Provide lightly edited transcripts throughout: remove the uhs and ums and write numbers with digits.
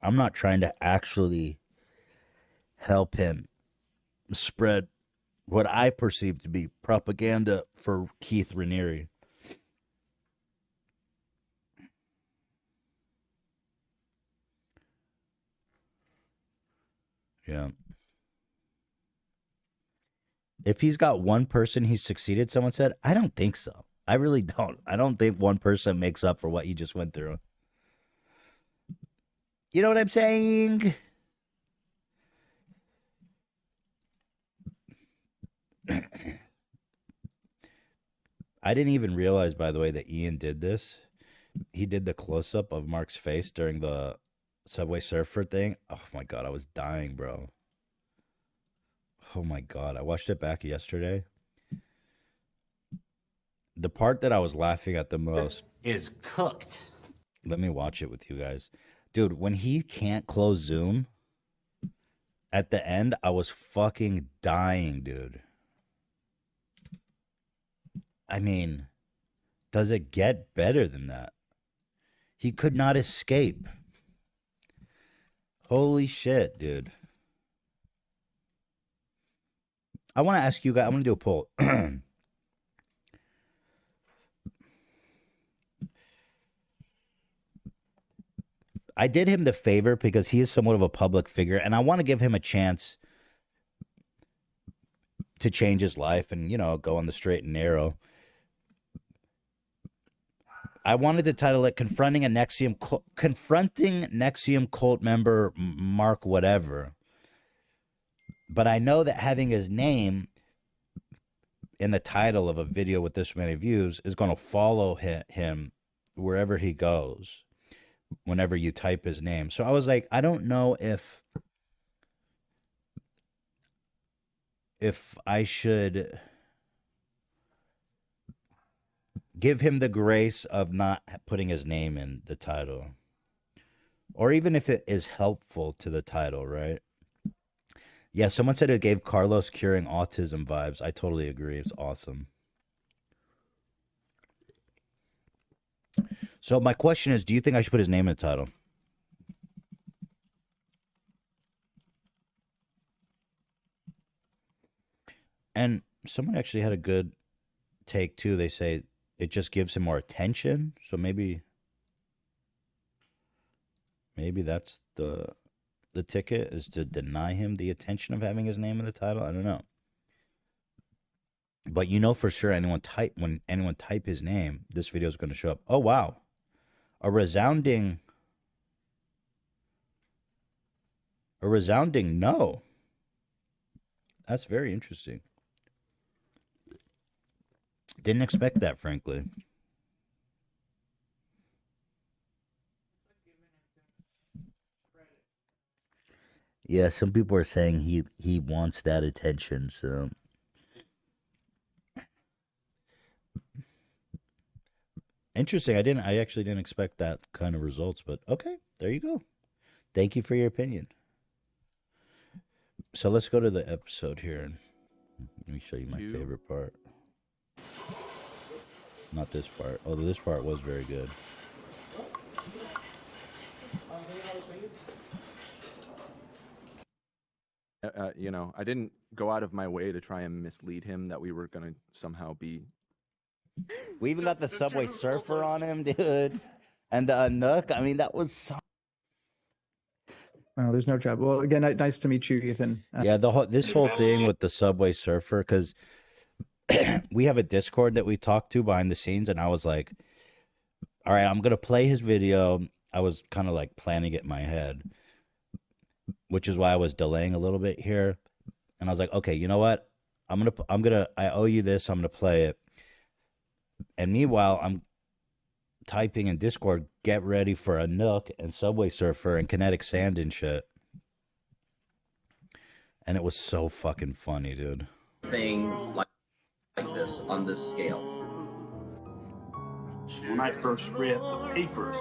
I'm not trying to actually help him spread what I perceive to be propaganda for Keith Raniere. Yeah. If he's got one person he's succeeded, someone said, I don't think so. I really don't. I don't think one person makes up for what you just went through. You know what I'm saying? I didn't even realize, by the way, that Ian did this. He did the close up of Mark's face during the Subway Surfer thing. Oh my God, I was dying, bro. Oh my God, I watched it back yesterday. The part that I was laughing at the most is cooked. Let me watch it with you guys. Dude, when he can't close Zoom at the end, I was fucking dying, dude. I mean, does it get better than that? He could not escape. Holy shit, dude. I want to ask you guys, I'm going to do a poll. I did him the favor because he is somewhat of a public figure, and I want to give him a chance to change his life and, you know, go on the straight and narrow. I wanted to title it confronting Nxivm cult member Mark whatever. But I know that having his name in the title of a video with this many views is going to follow him wherever he goes whenever you type his name. So I was like, I don't know if I should give him the grace of not putting his name in the title, or even if it is helpful to the title, right? Yeah, someone said it gave Carlos curing autism vibes. I totally agree. It's awesome. So my question is, do you think I should put his name in the title? And someone actually had a good take too. They say it just gives him more attention. So maybe that's the ticket, is to deny him the attention of having his name in the title. I don't know. But you know for sure when anyone type his name, this video is going to show up. Oh wow. A resounding no. That's very interesting. Didn't expect that, frankly. Yeah, some people are saying he wants that attention, so interesting. I actually didn't expect that kind of results, but okay, there you go. Thank you for your opinion. So let's go to the episode here and let me show you my favorite part. Not this part, although this part was very good. You know, I didn't go out of my way to try and mislead him that we were going to somehow be. We even got the Subway Surfer on him, dude. And the Nook. I mean, that was so... Oh, there's no trouble. Well, again, nice to meet you, Ethan. Yeah, this whole thing with the Subway Surfer, because we have a Discord that we talk to behind the scenes, and I was like, all right, I'm going to play his video. I was kind of like planning it in my head, which is why I was delaying a little bit here. And I was like, okay, you know what? I owe you this. I'm going to play it. And meanwhile, I'm typing in Discord, get ready for a Nook and Subway Surfer and Kinetic Sand and shit. And it was so fucking funny, dude. Thing like this on this scale. When I first read the papers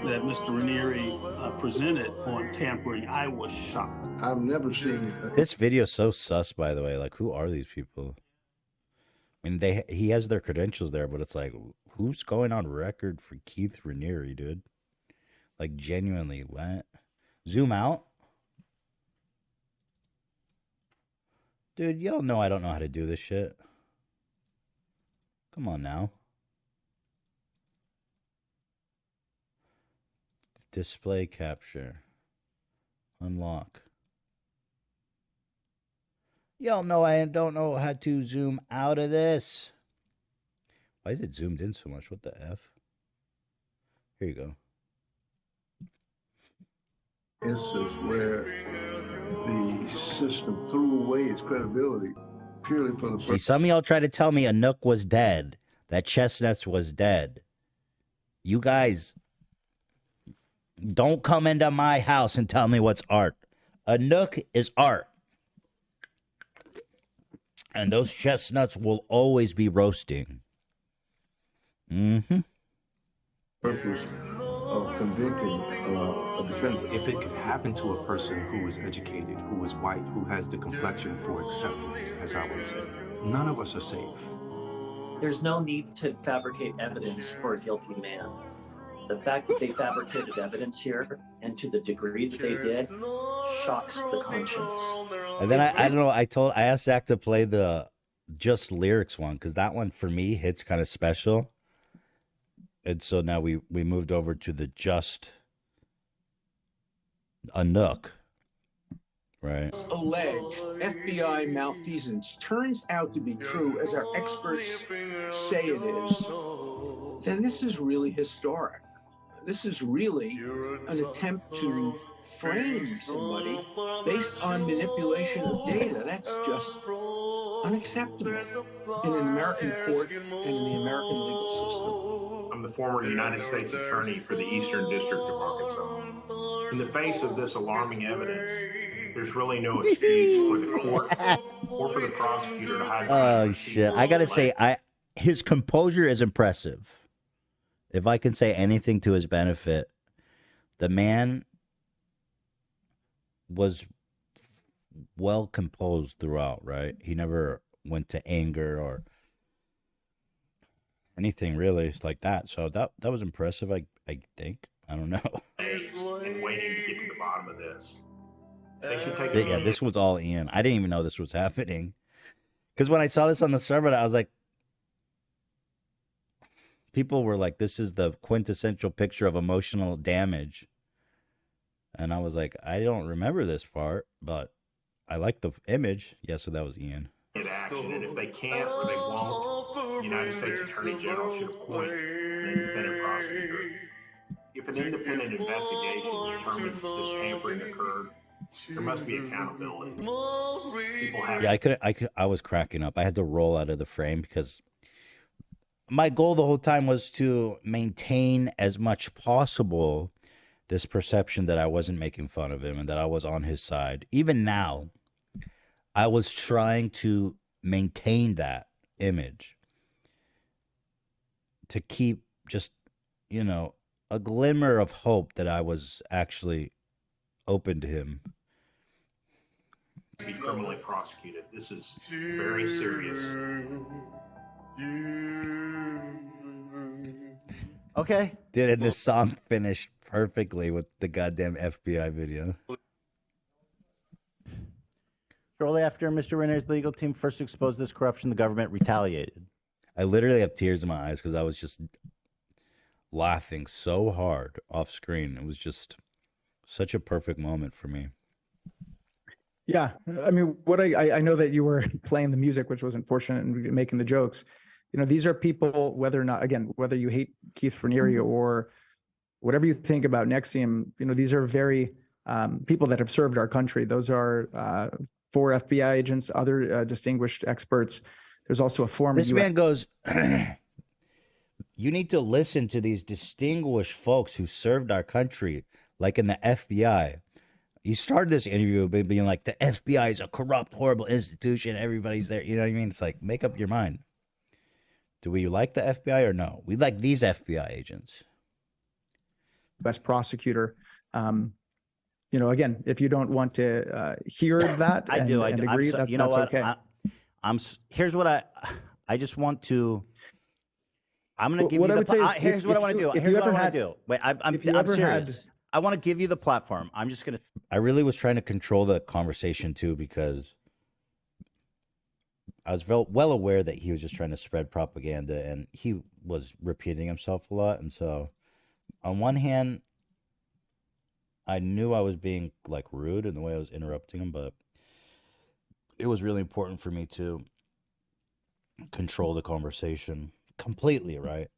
that Mr. Raniere presented on tampering, I was shocked. I've never seen this video. So sus, by the way. Like, who are these people? I mean, he has their credentials there, but it's like, who's going on record for Keith Raniere, dude? Like, genuinely, what? Zoom out? Dude, y'all know I don't know how to do this shit. Come on now. Display capture. Unlock. Y'all know I don't know how to zoom out of this. Why is it zoomed in so much? What the F? Here you go. Instance where the system threw away its credibility purely for the See, some of y'all try to tell me Anouk was dead, that Chestnuts was dead. You guys don't come into my house and tell me what's art. Anouk is art. And those chestnuts will always be roasting. Mm-hmm. purpose of convicting a defendant. If it could happen to a person who is educated, who is white, who has the complexion for acceptance, as I would say, none of us are safe. There's no need to fabricate evidence for a guilty man. The fact that they fabricated evidence here, and to the degree that they did, shocks the conscience. And then I don't know, I asked Zach to play the just lyrics one, because that one for me hits kind of special. And so now we moved over to the just Anouk, right? Alleged FBI malfeasance turns out to be true, as our experts say it is, then this is really historic. This is really an attempt to frame somebody based on manipulation of data. That's just unacceptable in an American court and in the American legal system. I'm the former United States Attorney for the Eastern District of Arkansas. In the face of this alarming evidence, there's really no excuse for the court or for the prosecutor to hide. Oh shit! I gotta say, his composure is impressive. If I can say anything to his benefit, the man was well composed throughout. Right? He never went to anger or anything really. It's like that. So that was impressive. I think. I don't know. And waiting to get to the bottom of this. They should take Yeah, this was all Ian. I didn't even know this was happening. Because when I saw this on the server, I was like, people were like, this is the quintessential picture of emotional damage. And I was like, I don't remember this part, but I like the image. Yeah, so that was Ian. Action, and if they can't or they won't, the United States Attorney General should appoint an independent prosecutor. If an independent investigation determines that this tampering occurred, there must be accountability. People have Yeah, I was cracking up. I had to roll out of the frame because my goal the whole time was to maintain as much possible this perception that I wasn't making fun of him and that I was on his side. Even now, I was trying to maintain that image to keep just, a glimmer of hope that I was actually open to him. Be criminally prosecuted. This is very serious. Okay. Dude, and this song finished perfectly with the goddamn FBI video. Shortly after Mr. Renner's legal team first exposed this corruption, the government retaliated. I literally have tears in my eyes because I was just laughing so hard off screen. It was just such a perfect moment for me. Yeah, I mean, what I know that you were playing the music, which was unfortunate, and making the jokes. These are people, whether or not, again, whether you hate Keith Raniere or whatever you think about Nxivm, these are very people that have served our country. Those are 4 FBI agents, other distinguished experts. There's also a former. This man goes, you need to listen to these distinguished folks who served our country, like in the FBI. He started this interview by being like, the FBI is a corrupt, horrible institution. Everybody's there. You know what I mean? It's like, make up your mind. Do we like the FBI or no? We like these FBI agents. Best prosecutor. Again, if you don't want to hear that, I do. and agree, that's okay. Here's what I just want to. I'm going to give what you I would say is here's what I want to do. Here's what I want to do. Wait, I'm serious. I want to give you the platform. I'm just gonna. I really was trying to control the conversation too, because I was well aware that he was just trying to spread propaganda, and he was repeating himself a lot. And so, on one hand, I knew I was being like rude in the way I was interrupting him, but it was really important for me to control the conversation completely, right?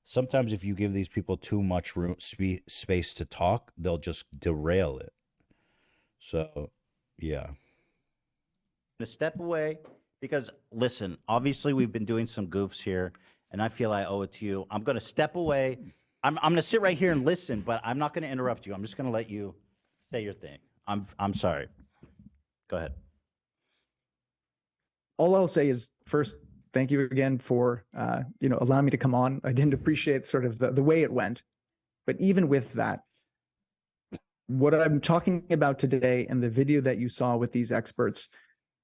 Sometimes if you give these people too much room, space to talk, they'll just derail it. So, yeah. I'm going to step away because, listen, obviously we've been doing some goofs here, and I feel I owe it to you. I'm going to step away. I'm going to sit right here and listen, but I'm not going to interrupt you. I'm just going to let you say your thing. I'm sorry. Go ahead. All I'll say is, first, thank you again for allowing me to come on. I didn't appreciate sort of the way it went, but even with that, what I'm talking about today and the video that you saw with these experts,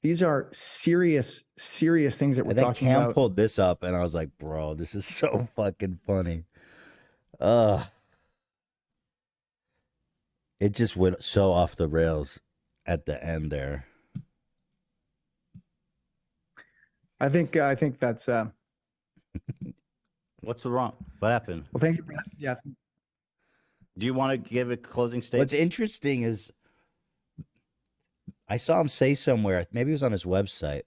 these are serious things that we're talking about. Cam pulled this up, and I was like, bro, this is so fucking funny. It just went so off the rails at the end there. I think that's What's wrong? What happened? well, thank you. Yeah. Do you want to give a closing statement? What's interesting is I saw him say somewhere, maybe it was on his website.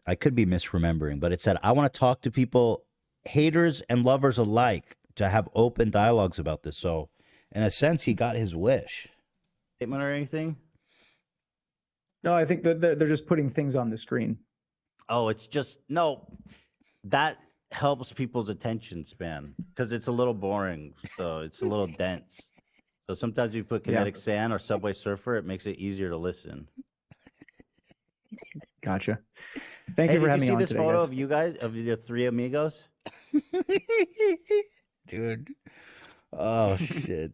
I could be misremembering, but it said, I want to talk to people, haters and lovers alike, to have open dialogues about this. So, in a sense, he got his wish. Statement or anything? No, I think that they're just putting things on the screen. Oh, it's just, no, that helps people's attention span because it's a little boring. So it's a little dense. So sometimes you put kinetic sand or Subway Surfer, it makes it easier to listen. Gotcha. Thank you for having me on today. Did you see this photo of you guys, of the three amigos? Dude. Oh, shit.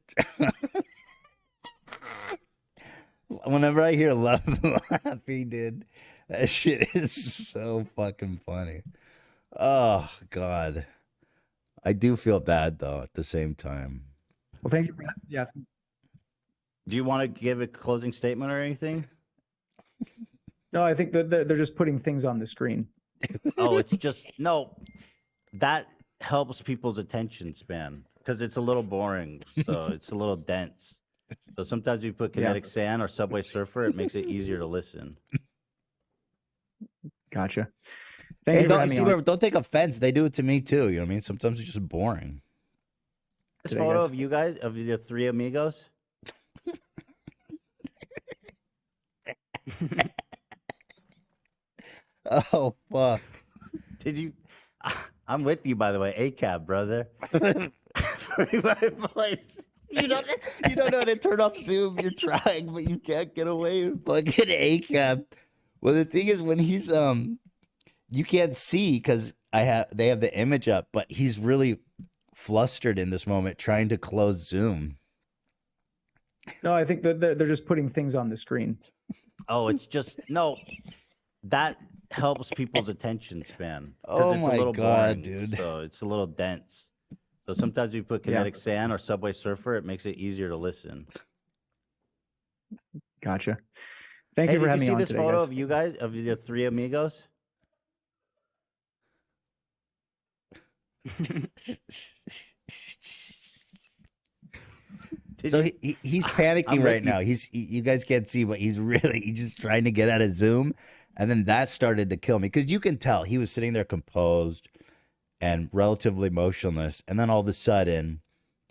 Whenever I hear love laughing, dude, that shit is so fucking funny. Oh, God. I do feel bad, though, at the same time. Well, thank you. Yeah. Do you want to give a closing statement or anything? No, I think that they're just putting things on the screen. Oh, it's just, no, that helps people's attention span because it's a little boring. So it's a little dense. So sometimes you put kinetic sand or Subway Surfer, it makes it easier to listen. Gotcha. Thank you for having me on. Don't take offense. They do it to me too. You know what I mean? Sometimes it's just boring. This photo of you guys, of the three amigos. Oh, fuck. Did you? I'm with you, by the way. ACAB, brother. You don't know how to turn off Zoom. You're trying, but you can't get away with fucking ACAB. Well, the thing is, when he's you can't see because they have the image up, but he's really flustered in this moment, trying to close Zoom. No, I think that they're just putting things on the screen. Oh, it's just that helps people's attention span. Oh it's my a little God, boring, dude. So it's a little dense. So sometimes you put kinetic sand or Subway Surfer, it makes it easier to listen. Gotcha. Thank you for having me on today. Did you see this photo guys. of you guys, of the three amigos? So he's panicking right now. You guys can't see, but he's just trying to get out of Zoom, and then that started to kill me because you can tell he was sitting there composed and relatively motionless, and then all of a sudden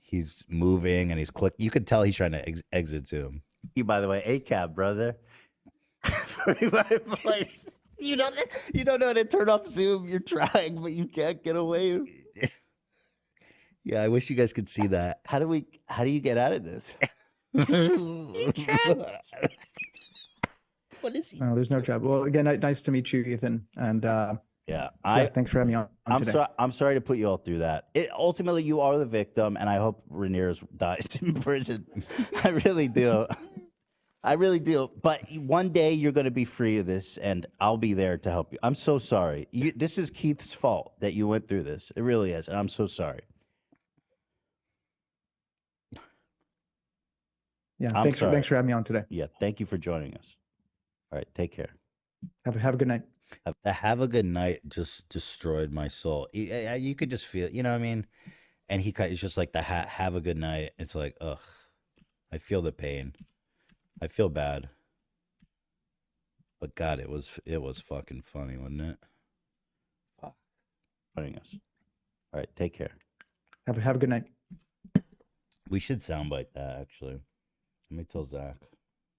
he's moving and he's clicking. You could tell he's trying to exit Zoom. You, by the way, ACAB, brother. You don't know how to turn off Zoom. You're trying, but you can't get away. Yeah, I wish you guys could see that. How do you get out of this? What is he? No, there's no trouble. Well, again, nice to meet you, Ethan. And thanks for having me on today. I'm sorry to put you all through that. Ultimately, you are the victim, and I hope Ramirez dies in prison. I really do. I really do. But one day you're going to be free of this, and I'll be there to help you. I'm so sorry. This is Keith's fault that you went through this. It really is, and I'm so sorry. Yeah. I'm Thanks sorry. for having me on today. Yeah, thank you for joining us. All right, take care. Have a good night. Have a good night just destroyed my soul. You could just feel, you know what I mean? And it's just like the have a good night. It's like, ugh, I feel the pain. I feel bad. But God, it was fucking funny, wasn't it? Fuck. Joining us. All right, take care. Have a good night. We should soundbite that, actually. Let me tell Zach.